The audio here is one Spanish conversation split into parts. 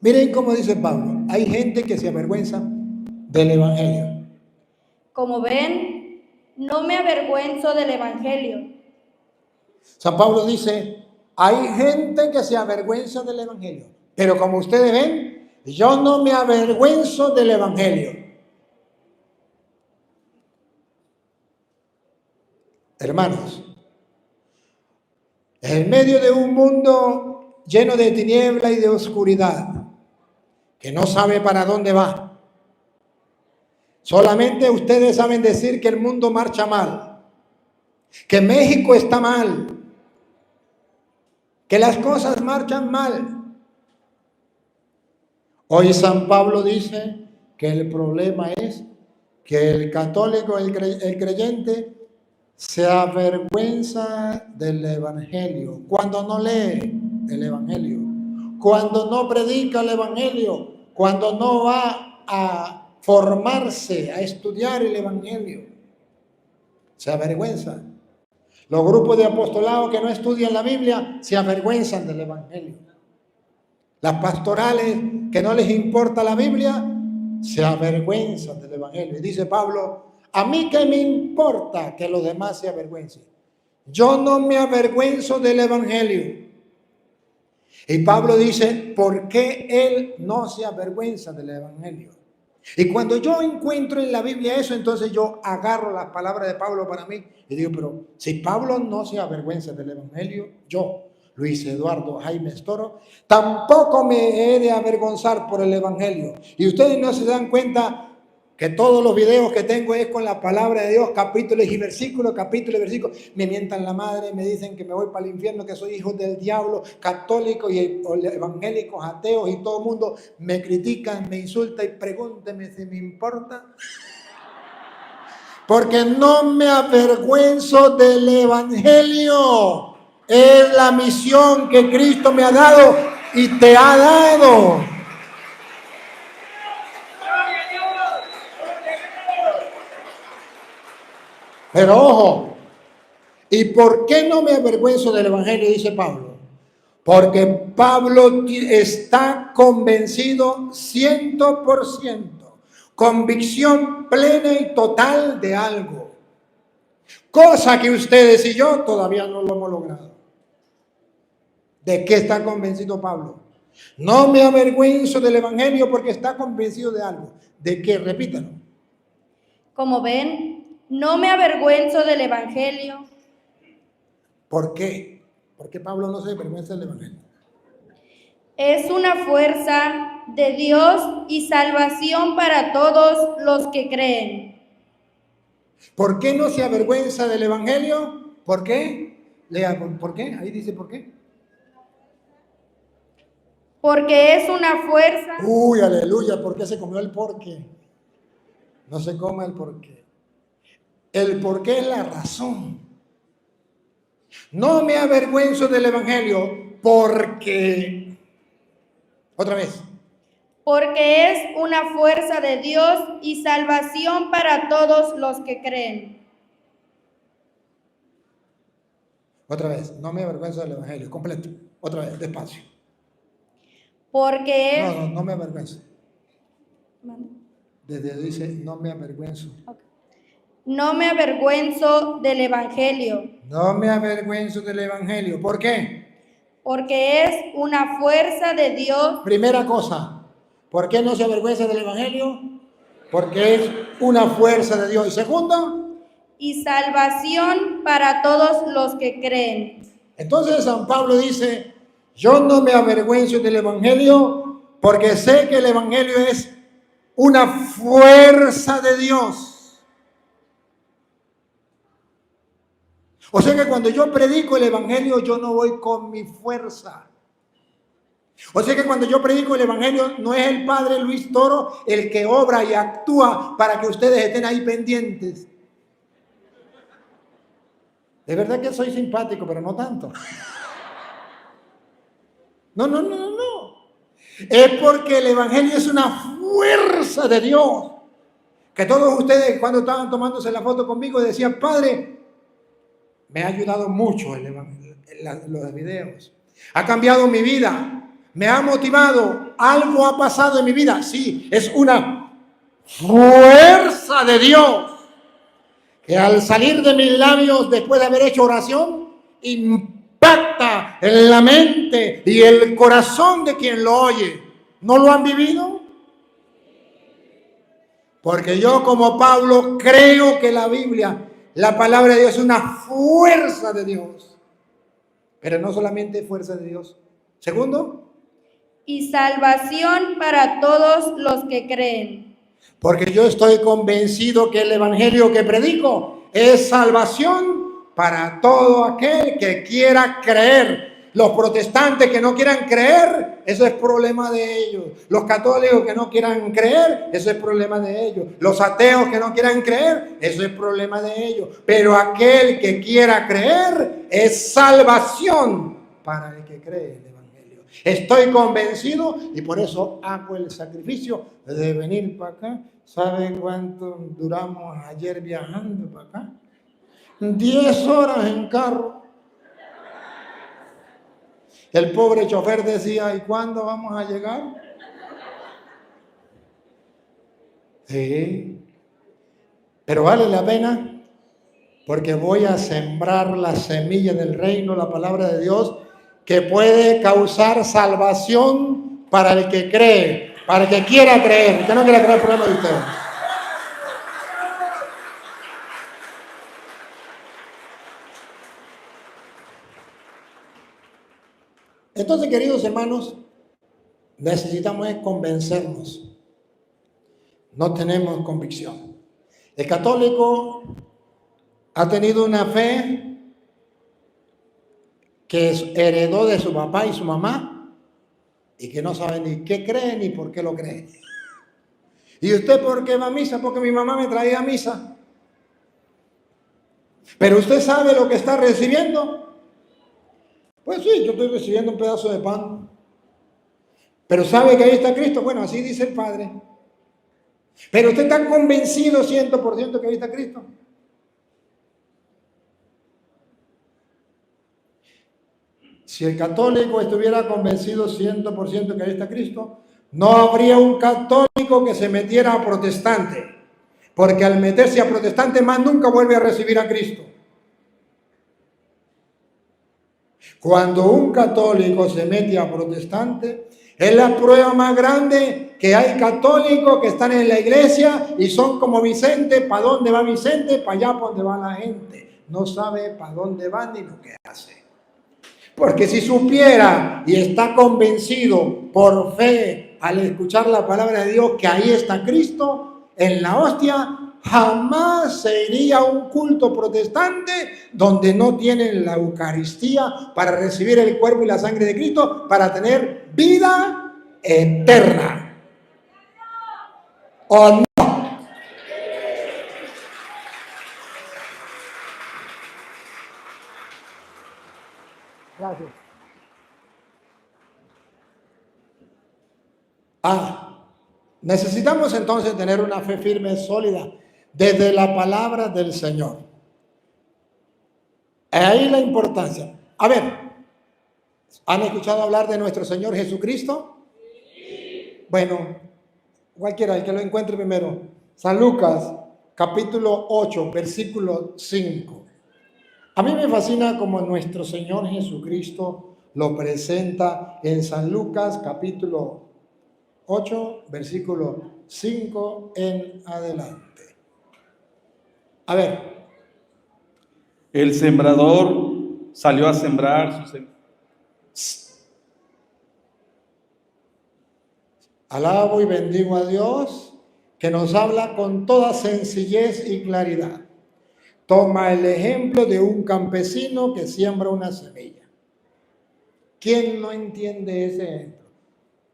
Miren cómo dice Pablo. Hay gente que se avergüenza del evangelio. Como ven, no me avergüenzo del evangelio. San Pablo dice, hay gente que se avergüenza del evangelio. Pero como ustedes ven, yo no me avergüenzo del evangelio. Hermanos, en medio de un mundo lleno de tiniebla y de oscuridad, que no sabe para dónde va, solamente ustedes saben decir que el mundo marcha mal, que México está mal, que las cosas marchan mal. Hoy San Pablo dice que el problema es que el católico, el creyente, se avergüenza del evangelio cuando no lee el evangelio, cuando no predica el evangelio, cuando no va a formarse, a estudiar el evangelio. Se avergüenza. Los grupos de apostolado que no estudian la Biblia se avergüenzan del evangelio. Las pastorales que no les importa la Biblia se avergüenzan del evangelio. Y dice Pablo, a mí qué me importa que los demás se avergüencen. Yo no me avergüenzo del evangelio. Y Pablo dice, ¿por qué él no se avergüenza del evangelio? Y cuando yo encuentro en la Biblia eso, entonces yo agarro las palabras de Pablo para mí y digo, pero si Pablo no se avergüenza del evangelio, yo, Luis Eduardo Jaime Estoro, tampoco me he de avergonzar por el evangelio. Y ustedes no se dan cuenta que todos los videos que tengo es con la palabra de Dios, capítulos y versículos, me mientan la madre, me dicen que me voy para el infierno, que soy hijo del diablo, católicos y evangélicos, ateos y todo el mundo me critican, me insulta y pregúnteme si me importa. Porque no me avergüenzo del evangelio. Es la misión que Cristo me ha dado y te ha dado. Pero ojo, ¿y por qué no me avergüenzo del evangelio? Dice Pablo. Porque Pablo está convencido 100%, convicción plena y total de algo. Cosa que ustedes y yo todavía no lo hemos logrado. ¿De qué está convencido Pablo? No me avergüenzo del evangelio porque está convencido de algo. ¿De qué? Repítalo. Como ven, no me avergüenzo del evangelio. ¿Por qué? ¿Por qué Pablo no se avergüenza del evangelio? Es una fuerza de Dios y salvación para todos los que creen. ¿Por qué no se avergüenza del evangelio? ¿Por qué? Lea, ¿por qué? Ahí dice ¿por qué? Porque es una fuerza. Uy, aleluya, ¿por qué se comió el porqué? No se coma el porqué. El porqué es la razón. No me avergüenzo del evangelio porque, otra vez. Porque es una fuerza de Dios y salvación para todos los que creen. Otra vez, no me avergüenzo del evangelio, completo. Otra vez, despacio. Porque es... No me avergüenzo. Desde dice, no me avergüenzo. Okay. No me avergüenzo del evangelio. No me avergüenzo del evangelio. ¿Por qué? Porque es una fuerza de Dios. Primera cosa, ¿por qué no se avergüenza del evangelio? Porque es una fuerza de Dios. Y segundo, y salvación para todos los que creen. Entonces San Pablo dice, yo no me avergüenzo del evangelio porque sé que el evangelio es una fuerza de Dios. O sea que cuando yo predico el evangelio, yo no voy con mi fuerza. O sea que cuando yo predico el evangelio, no es el padre Luis Toro el que obra y actúa para que ustedes estén ahí pendientes. De verdad que soy simpático, pero no tanto. No. Es porque el evangelio es una fuerza de Dios. Que todos ustedes cuando estaban tomándose la foto conmigo decían, padre, me ha ayudado mucho los videos. Ha cambiado mi vida. me ha motivado, algo ha pasado en mi vida. Sí, es una fuerza de Dios que al salir de mis labios después de haber hecho oración, impacta en la mente y el corazón de quien lo oye. ¿No lo han vivido? Porque yo, como Pablo, creo que la Biblia, la palabra de Dios, es una fuerza de Dios. Pero no solamente fuerza de Dios. Segundo, y salvación para todos los que creen. porque yo estoy convencido que el evangelio que predico es salvación para todo aquel que quiera creer. Los protestantes que no quieran creer, eso es problema de ellos. Los católicos que no quieran creer, eso es problema de ellos. Los ateos que no quieran creer, eso es problema de ellos. Pero aquel que quiera creer es salvación para el que cree el evangelio. Estoy convencido y por eso hago el sacrificio de venir para acá. ¿Sabe cuánto duramos ayer viajando para acá? 10 horas en carro. El pobre chofer decía, ¿y cuándo vamos a llegar? Sí, pero vale la pena porque voy a sembrar la semilla del reino, la palabra de Dios, que puede causar salvación para el que cree, para el que quiera creer, el que no quiera creer, problema de ustedes. Entonces, queridos hermanos, necesitamos convencernos. No tenemos convicción. El católico ha tenido una fe que heredó de su papá y su mamá y que no sabe ni qué cree ni por qué lo cree. ¿Y usted por qué va a misa? Porque mi mamá me traía a misa. ¿Pero usted sabe lo que está recibiendo? Pues sí, yo estoy recibiendo un pedazo de pan. ¿Pero sabe que ahí está Cristo? Bueno, así dice el Padre. ¿Pero usted está convencido 100% que ahí está Cristo? Si el católico estuviera convencido 100% que ahí está Cristo, no habría un católico que se metiera a protestante. Porque al meterse a protestante más nunca vuelve a recibir a Cristo. Cuando un católico se mete a protestante, es la prueba más grande que hay católicos que están en la iglesia y son como Vicente. ¿Para dónde va Vicente? Para allá, para donde va la gente. No sabe para dónde va ni lo que hace. Porque si supiera y está convencido por fe al escuchar la palabra de Dios que ahí está Cristo en la hostia, jamás se iría a un culto protestante donde no tienen la Eucaristía para recibir el cuerpo y la sangre de Cristo para tener vida eterna. ¿O no? Gracias. Necesitamos entonces tener una fe firme, sólida, desde la palabra del Señor. Ahí la importancia. A ver, ¿han escuchado hablar de nuestro Señor Jesucristo? Sí. Bueno, cualquiera, el que lo encuentre primero. San Lucas, capítulo 8, versículo 5. A mí me fascina como nuestro Señor Jesucristo lo presenta en San Lucas, capítulo 8, versículo 5 en adelante. A ver. El sembrador salió a sembrar su Alabo y bendigo a Dios que nos habla con toda sencillez y claridad. Toma el ejemplo de un campesino que siembra una semilla. ¿Quién no entiende ese ejemplo?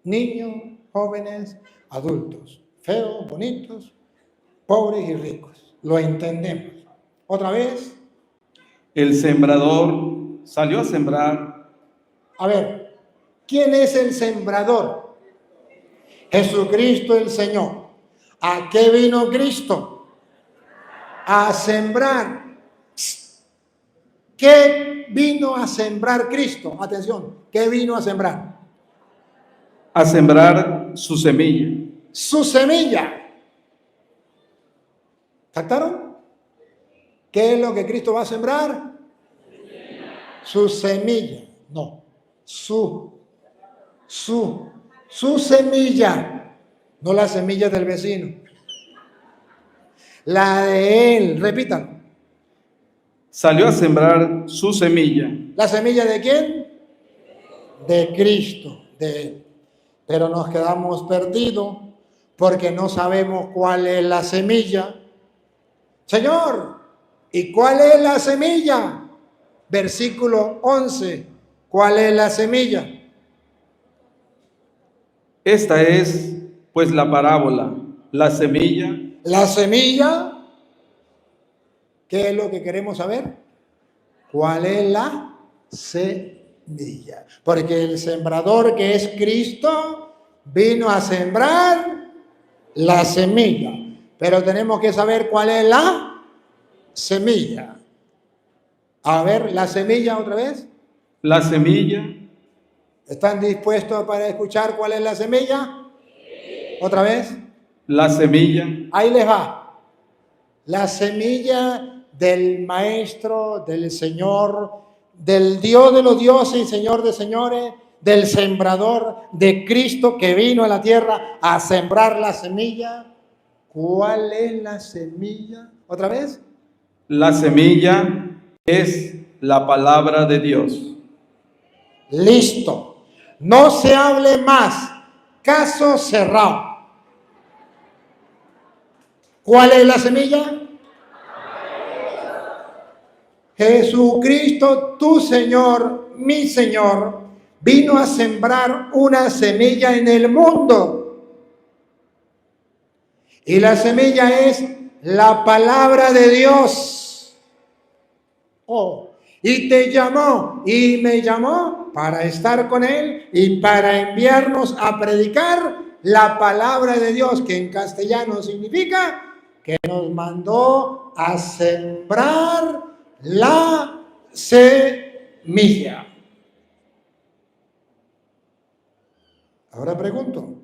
Niños, jóvenes, adultos, feos, bonitos, pobres y ricos. Lo entendemos. Otra vez. El sembrador salió a sembrar. A ver, ¿quién es el sembrador? Jesucristo el Señor. ¿A qué vino Cristo? A sembrar. ¿Qué vino a sembrar Cristo? Atención, ¿qué vino a sembrar? a sembrar su semilla. Su semilla. ¿Captaron? ¿Qué es lo que Cristo va a sembrar? Su semilla. No, su semilla. No la semilla del vecino. La de él. Repítanlo. Salió a sembrar su semilla. ¿La semilla de quién? De Cristo, de él. Pero nos quedamos perdidos porque no sabemos cuál es la semilla. Señor, ¿y cuál es la semilla? Versículo 11. ¿Cuál es la semilla? Esta es, pues, la parábola, la semilla. La semilla, ¿qué es lo que queremos saber? ¿Cuál es la semilla? Porque el sembrador, que es Cristo, vino a sembrar la semilla. Pero tenemos que saber cuál es la semilla. A ver, la semilla otra vez. La semilla. ¿Están dispuestos para escuchar cuál es la semilla? Otra vez. La semilla. Ahí les va. La semilla del Maestro, del Señor, del Dios de los dioses y Señor de señores, del sembrador, de Cristo que vino a la tierra a sembrar la semilla. ¿Cuál es la semilla? ¿Otra vez? La semilla es la palabra de Dios. Listo. No se hable más. Caso cerrado. ¿Cuál es la semilla? Jesucristo, tu Señor, mi Señor, vino a sembrar una semilla en el mundo. Y la semilla es la palabra de Dios. Oh, y te llamó y me llamó para estar con Él y para enviarnos a predicar la palabra de Dios, que en castellano significa que nos mandó a sembrar la semilla. Ahora pregunto,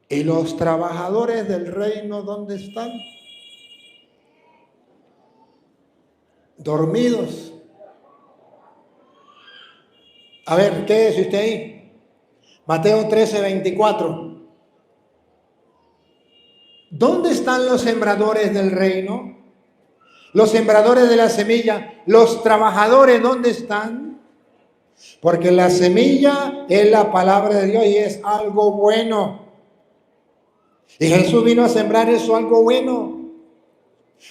¿y los trabajadores del reino dónde están? Dormidos. A ver, ¿qué es usted ahí? Mateo 13:24. ¿Dónde están los sembradores del reino? Los sembradores de la semilla, los trabajadores, ¿dónde están? Porque la semilla es la palabra de Dios y es algo bueno. Y Jesús vino a sembrar eso, algo bueno.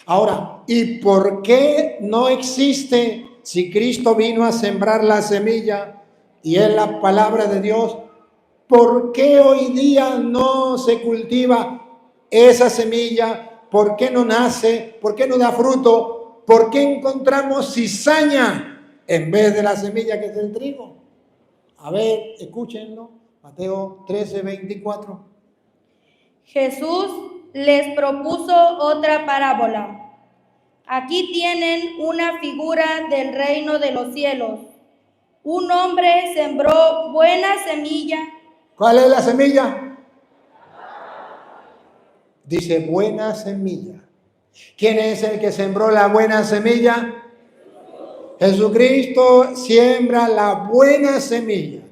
Ahora, ¿y por qué no existe, si Cristo vino a sembrar la semilla y es la palabra de Dios, por qué hoy día no se cultiva esa semilla? ¿Por qué no nace? ¿Por qué no da fruto? ¿Por qué encontramos cizaña en vez de la semilla que es el trigo? A ver, escúchenlo. Mateo 13:24. Jesús les propuso otra parábola. Aquí tienen una figura del reino de los cielos. Un hombre sembró buena semilla. ¿Cuál es la semilla? Dice buena semilla. ¿Quién es el que sembró la buena semilla? Jesucristo siembra la buena semilla.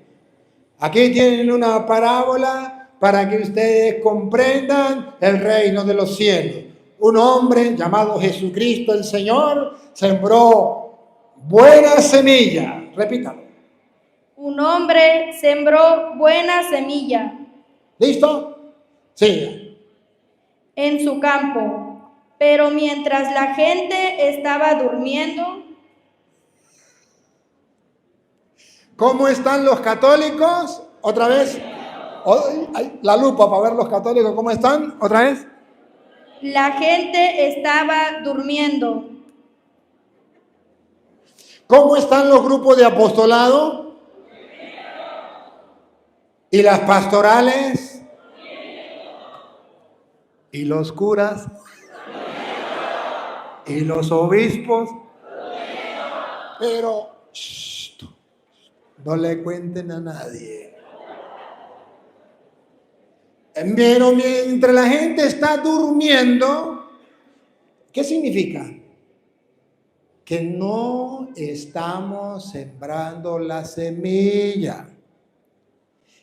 Aquí tienen una parábola para que ustedes comprendan el reino de los cielos. Un hombre llamado Jesucristo el Señor sembró buena semilla. Repítalo. Un hombre sembró buena semilla. ¿Listo? Siga. En su campo, pero mientras la gente estaba durmiendo. ¿Cómo están los católicos? Otra vez. La lupa para ver los católicos cómo están. Otra vez. La gente estaba durmiendo. ¿Cómo están los grupos de apostolado? ¿Y las pastorales? ¿Y los curas? ¿Y los obispos? Pero no le cuenten a nadie. Pero mientras la gente está durmiendo, ¿qué significa? Que no estamos sembrando la semilla,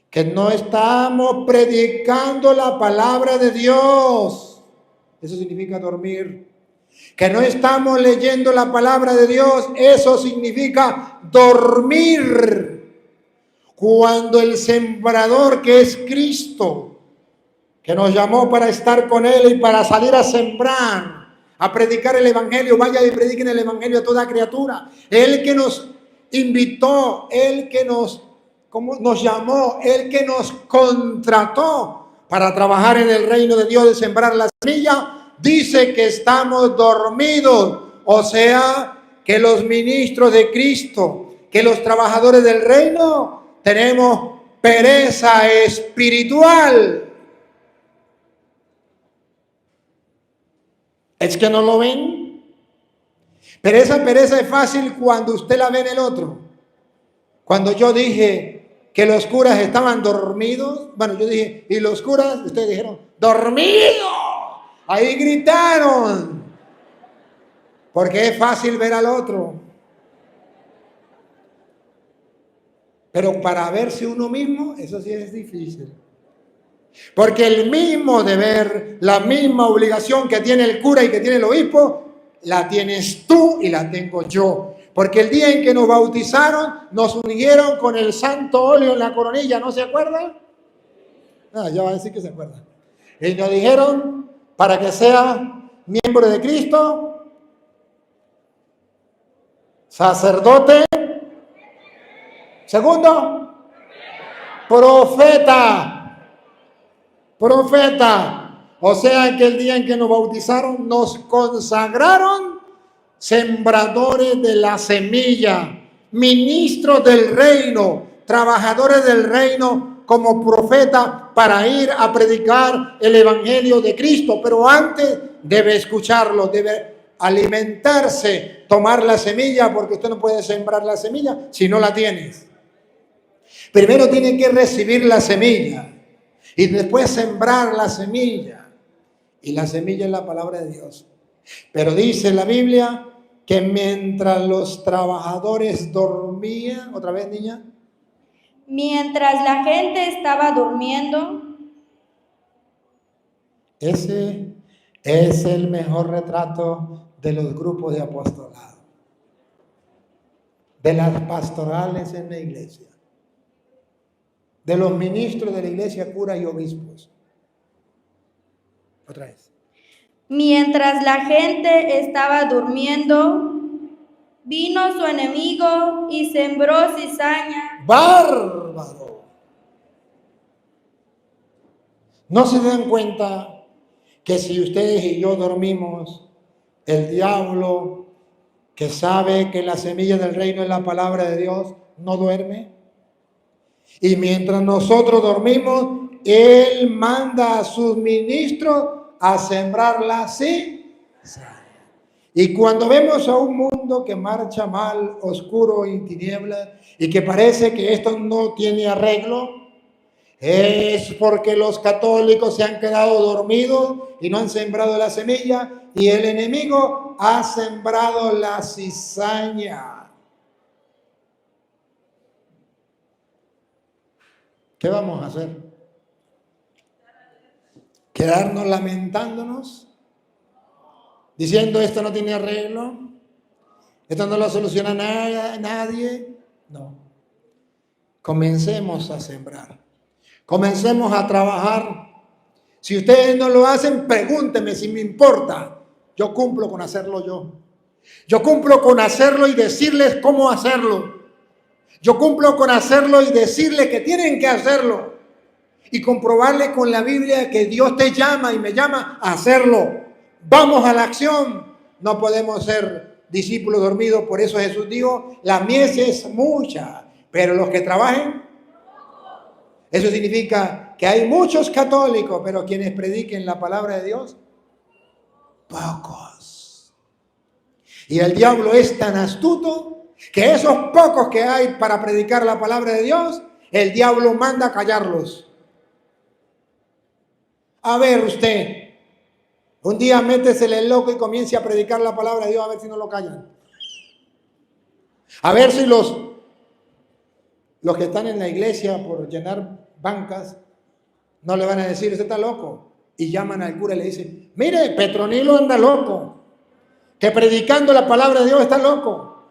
que no estamos predicando la palabra de Dios. Eso significa dormir. Que no estamos leyendo la palabra de Dios, eso significa dormir. Cuando el sembrador, que es Cristo, que nos llamó para estar con Él y para salir a sembrar, a predicar el Evangelio, vaya y prediquen el Evangelio a toda criatura. Él que nos invitó, Él que nos llamó, Él que nos contrató para trabajar en el reino de Dios, de sembrar la semilla, dice que estamos dormidos. O sea, que los ministros de Cristo, que los trabajadores del reino, tenemos pereza espiritual. ¿Es que no lo ven? Pero esa pereza es fácil cuando usted la ve en el otro. Cuando yo dije que los curas estaban dormidos, bueno, yo dije, ¿y los curas? Ustedes dijeron, ¡dormidos! Ahí gritaron. Porque es fácil ver al otro. Pero para verse uno mismo, eso sí es difícil. Porque el mismo deber, la misma obligación que tiene el cura y que tiene el obispo, la tienes tú y la tengo yo. Porque el día en que nos bautizaron, nos ungieron con el santo óleo en la coronilla, ¿no se acuerdan? Ya va a decir que se acuerdan. Y nos dijeron, para que sea miembro de Cristo, sacerdote, segundo, profeta. O sea que el día en que nos bautizaron, nos consagraron sembradores de la semilla, ministros del reino, trabajadores del reino como profeta para ir a predicar el evangelio de Cristo. Pero antes debe escucharlo, debe alimentarse, tomar la semilla, porque usted no puede sembrar la semilla si no la tienes. Primero tiene que recibir la semilla y después sembrar la semilla. Y la semilla es la palabra de Dios. Pero dice la Biblia que mientras los trabajadores dormían, otra vez niña. Mientras la gente estaba durmiendo. Ese es el mejor retrato de los grupos de apostolado, de las pastorales en la iglesia, de los ministros de la iglesia, curas y obispos. Otra vez. Mientras la gente estaba durmiendo, vino su enemigo y sembró cizaña. ¡Bárbaro! ¿No se dan cuenta que si ustedes y yo dormimos, el diablo, que sabe que la semilla del reino es la palabra de Dios, no duerme? Y mientras nosotros dormimos, Él manda a sus ministros a sembrar la cizaña. Y cuando vemos a un mundo que marcha mal, oscuro y en tinieblas, y que parece que esto no tiene arreglo, es porque los católicos se han quedado dormidos y no han sembrado la semilla, y el enemigo ha sembrado la cizaña. ¿Qué vamos a hacer? ¿Quedarnos lamentándonos? Diciendo esto no tiene arreglo, esto no lo soluciona nadie. No. Comencemos a sembrar. Comencemos a trabajar. Si ustedes no lo hacen, pregúntenme si me importa. Yo cumplo con hacerlo yo. Yo cumplo con hacerlo y decirles cómo hacerlo. Yo cumplo con hacerlo y decirles que tienen que hacerlo. Y comprobarle con la Biblia que Dios te llama y me llama a hacerlo. Vamos a la acción. No podemos ser discípulos dormidos. Por eso Jesús dijo, la mies es mucha, pero los que trabajen. Eso significa que hay muchos católicos, pero quienes prediquen la palabra de Dios, pocos. Y el diablo es tan astuto que esos pocos que hay para predicar la palabra de Dios, el diablo manda a callarlos. A ver usted, un día métesele el loco y comience a predicar la palabra de Dios, a ver si no lo callan. A ver si los que están en la iglesia por llenar bancas no le van a decir, usted está loco. Y llaman al cura y le dicen, mire, Petronilo anda loco, que predicando la palabra de Dios está loco.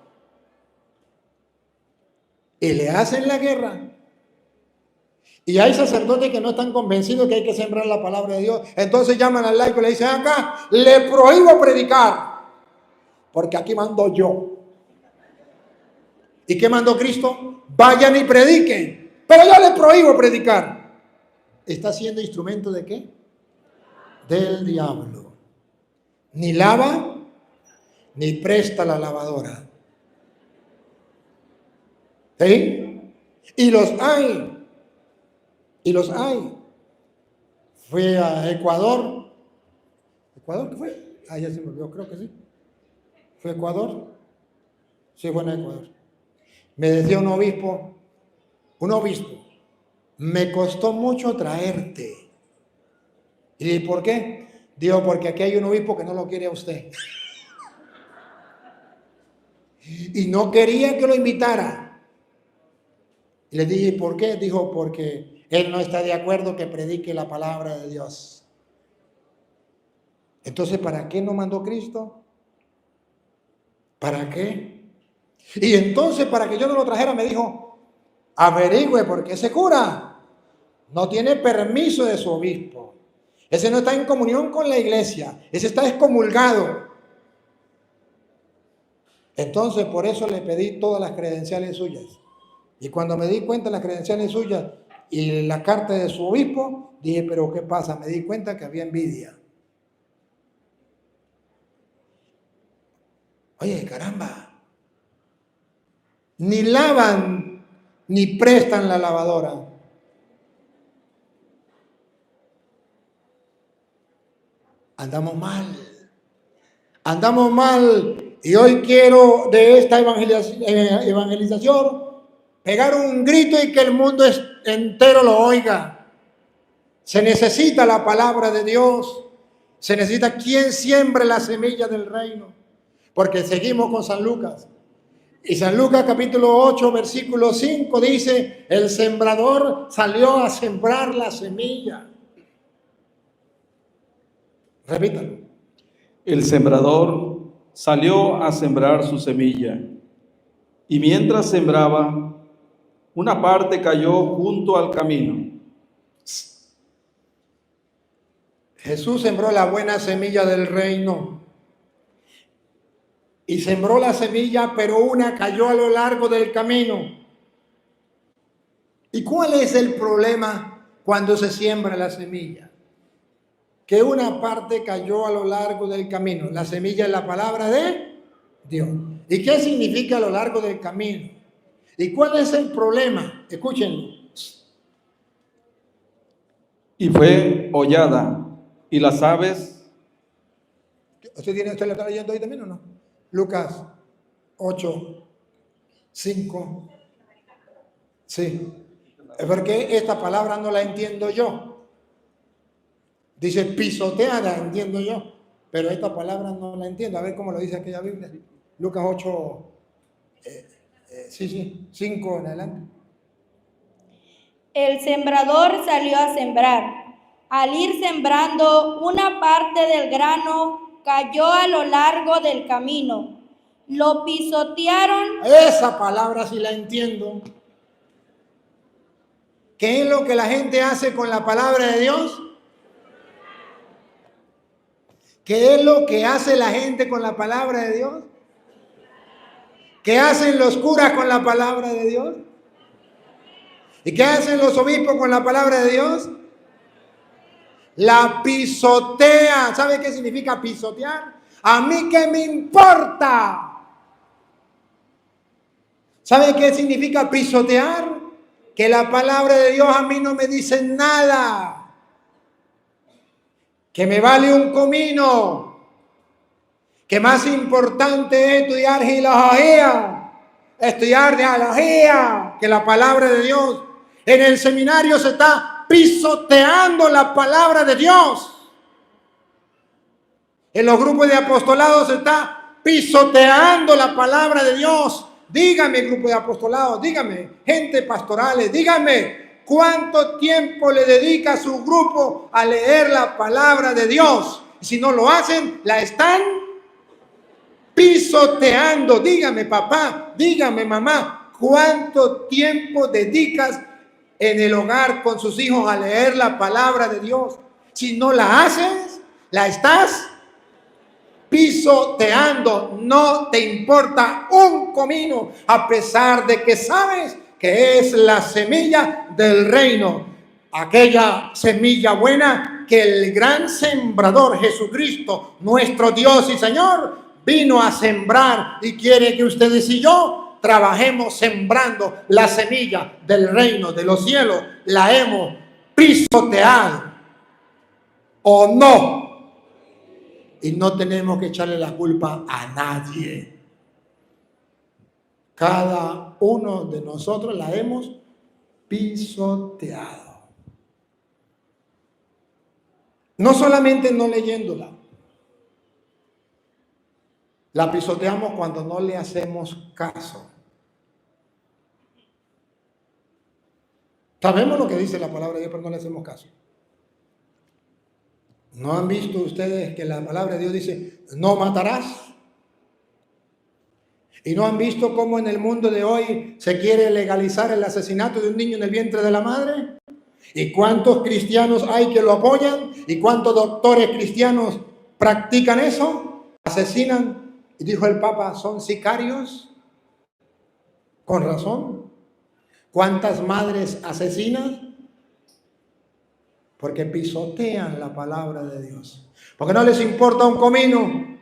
Y le hacen la guerra. Y hay sacerdotes que no están convencidos que hay que sembrar la palabra de Dios. Entonces llaman al laico y le dicen, acá le prohíbo predicar, porque aquí mando yo. ¿Y qué mandó Cristo? Vayan y prediquen. Pero yo le prohíbo predicar. ¿Está siendo instrumento de qué? Del diablo. Ni lava, ni presta la lavadora. ¿Sí? Y los hay. Y los hay. Fui a Ecuador. ¿Ecuador qué fue? Ah, ya se me olvidó, creo que sí. ¿Fue Ecuador? Sí, fue en Ecuador. Me decía un obispo, me costó mucho traerte. ¿Y por qué? Digo, porque aquí hay un obispo que no lo quiere a usted. Y no quería que lo invitara. Y le dije, ¿por qué? Dijo, porque él no está de acuerdo que predique la palabra de Dios. Entonces, ¿para qué no mandó Cristo? ¿Para qué? Y entonces, para que yo no lo trajera, me dijo, averigüe, porque ese cura no tiene permiso de su obispo. Ese no está en comunión con la iglesia. Ese está excomulgado. Entonces, por eso le pedí todas las credenciales suyas. Y cuando me di cuenta de las credenciales suyas y la carta de su obispo, dije, pero ¿qué pasa? Me di cuenta que había envidia. Oye, caramba. Ni lavan, ni prestan la lavadora. Andamos mal. Andamos mal. Y hoy quiero de esta evangelización pegar un grito y que el mundo entero lo oiga. Se necesita la palabra de Dios. Se necesita quien siembre la semilla del reino. Porque seguimos con San Lucas. Y San Lucas capítulo 8, versículo 5 dice, el sembrador salió a sembrar la semilla. Repítalo. El sembrador salió a sembrar su semilla, y mientras sembraba, una parte cayó junto al camino. Jesús sembró la buena semilla del reino. Y sembró la semilla, pero una cayó a lo largo del camino. ¿Y cuál es el problema cuando se siembra la semilla? Que una parte cayó a lo largo del camino. La semilla es la palabra de Dios. ¿Y qué significa a lo largo del camino? ¿Y cuál es el problema? Escúchenlo. Y fue hollada, y las aves. ¿Usted lo está leyendo ahí también o no? Lucas 8, 5. Sí. Es porque esta palabra no la entiendo yo. Dice pisoteada, entiendo yo. Pero esta palabra no la entiendo. A ver cómo lo dice aquella Biblia. Lucas 8, 5 en adelante. El sembrador salió a sembrar. Al ir sembrando, una parte del grano cayó a lo largo del camino. Lo pisotearon. Esa palabra sí la entiendo. ¿Qué es lo que la gente hace con la palabra de Dios? ¿Qué es lo que hace la gente con la palabra de Dios? ¿Qué hacen los curas con la palabra de Dios? ¿Y qué hacen los obispos con la palabra de Dios? La pisotea. ¿Sabe qué significa pisotear? ¿A mí qué me importa? ¿Sabe qué significa pisotear? Que la palabra de Dios a mí no me dice nada. Que me vale un comino. Que más importante es estudiar geología, estudiar teología, que la palabra de Dios. En el seminario se está pisoteando la palabra de Dios. En los grupos de apostolados se está pisoteando la palabra de Dios. Dígame, grupo de apostolados, dígame, gente pastorales, dígame, ¿cuánto tiempo le dedica a su grupo a leer la palabra de Dios? Si no lo hacen, la están pisoteando. Dígame, papá, dígame, mamá, ¿cuánto tiempo dedicas en el hogar con sus hijos a leer la palabra de Dios? Si no la haces, la estás pisoteando. No te importa un comino, a pesar de que sabes que es la semilla del reino, aquella semilla buena que el gran sembrador Jesucristo, nuestro Dios y Señor, vino a sembrar, y quiere que ustedes y yo trabajemos sembrando la semilla del reino de los cielos. La hemos pisoteado, ¿o no? Y no tenemos que echarle la culpa a nadie. Cada uno de nosotros la hemos pisoteado. No solamente no leyéndola, la pisoteamos cuando no le hacemos caso. Sabemos lo que dice la palabra de Dios, pero no le hacemos caso. ¿No han visto ustedes que la palabra de Dios dice, no matarás? ¿Y no han visto cómo en el mundo de hoy se quiere legalizar el asesinato de un niño en el vientre de la madre? ¿Y cuántos cristianos hay que lo apoyan? ¿Y cuántos doctores cristianos practican eso? ¿Asesinan? Y dijo el Papa, ¿son sicarios? Con razón. ¿Cuántas madres asesinan? Porque pisotean la palabra de Dios. Porque no les importa un comino.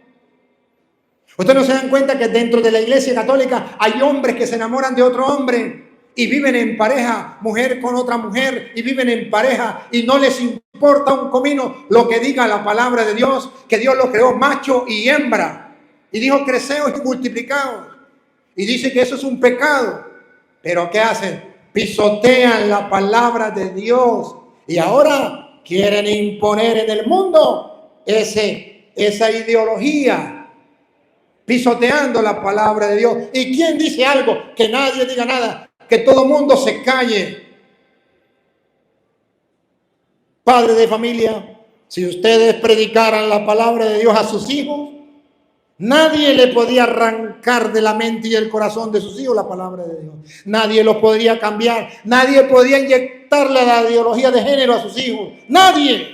Ustedes no se dan cuenta que dentro de la Iglesia Católica hay hombres que se enamoran de otro hombre y viven en pareja, mujer con otra mujer, y viven en pareja y no les importa un comino lo que diga la palabra de Dios, que Dios los creó macho y hembra. Y dijo, creceos y multiplicaos. Y dice que eso es un pecado. Pero ¿qué hacen? Pisotean la palabra de Dios. Y ahora quieren imponer en el mundo esa ideología, pisoteando la palabra de Dios. ¿Y quién dice algo? Que nadie diga nada, que todo el mundo se calle. Padre de familia, si ustedes predicaran la palabra de Dios a sus hijos, nadie le podía arrancar de la mente y el corazón de sus hijos la palabra de Dios. Nadie lo podría cambiar. Nadie podía inyectarle la ideología de género a sus hijos. Nadie.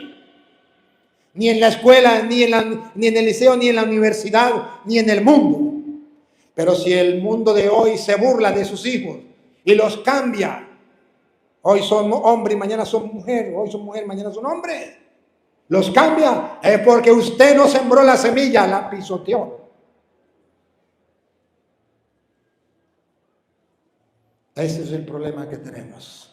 Ni en la escuela, ni en el liceo, ni en la universidad, ni en el mundo. Pero si el mundo de hoy se burla de sus hijos y los cambia, hoy son hombre y mañana son mujer, hoy son mujer, mañana son hombre, los cambia, es porque usted no sembró la semilla, la pisoteó. Ese es el problema que tenemos.